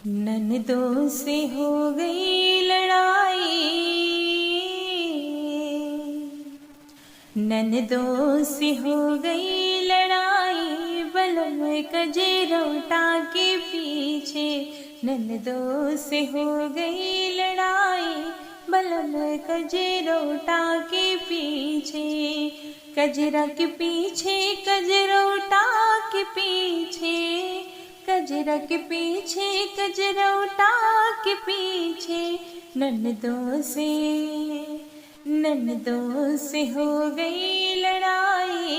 ननदों से हो गई लड़ाई, ननदों से हो गई लड़ाई, बलम कजरौटा के पीछे। ननदों से हो गई लड़ाई, बलम कजरौटा के पीछे। कजरा के पीछे, कजरौटा के पीछे, कजरा के पीछे, कजरौटा के पीछे। ननदों से हो गई लड़ाई,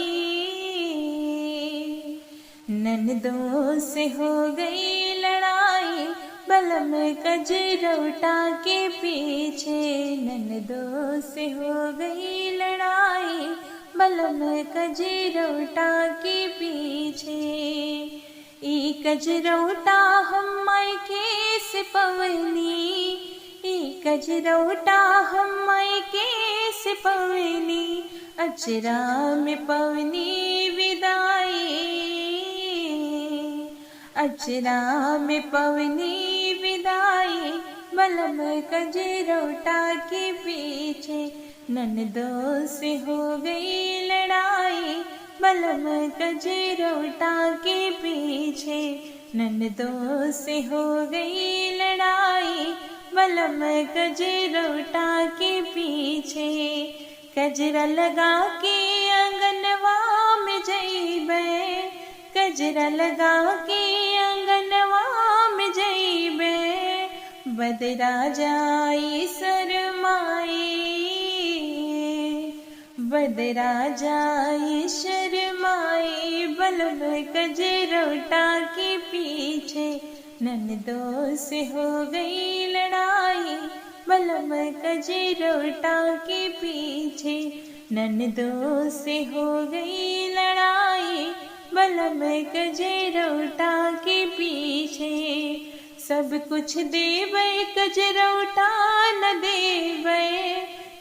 ननदों से हो गई लड़ाई, बलम कजरौटा के पीछे। ननदों से हो गई लड़ाई, बलम कजरौटा के पीछे। ई कजरौटा हम मायके से पवनी, ई कजरौटा हम मायके से पवनी, अचरा में पवनी विदाई, अचरा में पवनी विदाई, बलम कजरौटा के पीछे। ननदों से हो गई लड़ाई, बलम कजरौटा के पीछे। ननदों से हो गई लड़ाई, बलम कजरौटा के पीछे। कजरा लगा के आंगनवा में जइबे, कजरा लगा के आंगनवा में जइबे, बदरा जाई शरमाई, बदरा जाई शरमाई, बलम कजरौटा के पीछे। ननदों से हो गई लड़ाई, बलम कजरौटा के पीछे। ननदों से हो गई लड़ाई, बलम कजरौटा के पीछे। सब कुछ देबै कजरौटा न देबै,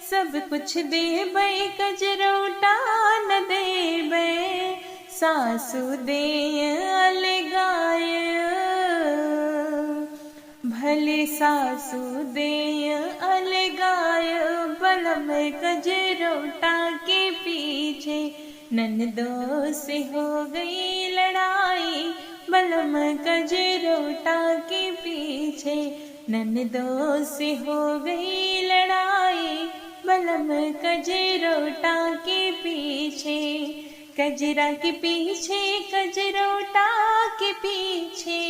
सब कुछ देबै कजरौटा न देबै, सासु दे अलगाय, भले सासु दे अलगाय, बलम कजरौटा के पीछे। ननदों से हो गई लड़ाई, बलम कजरौटा के पीछे। ननदों से हो गई लड़ाई, बलम कजरौटा के पीछे। कजरा के पीछे, कजरौटा के पीछे,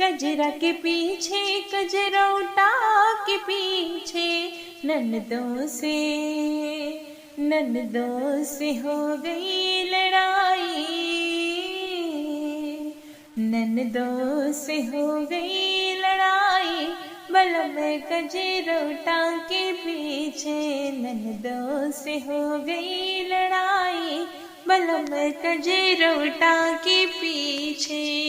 कजरा के पीछे, कजरौटा के पीछे। ननदों से हो गई लड़ाई, ननदों से हो गई लड़ाई, बलम कजरौटा के पीछे। ननदों से हो गई लड़ाई, बलम कजरौटा के पीछे।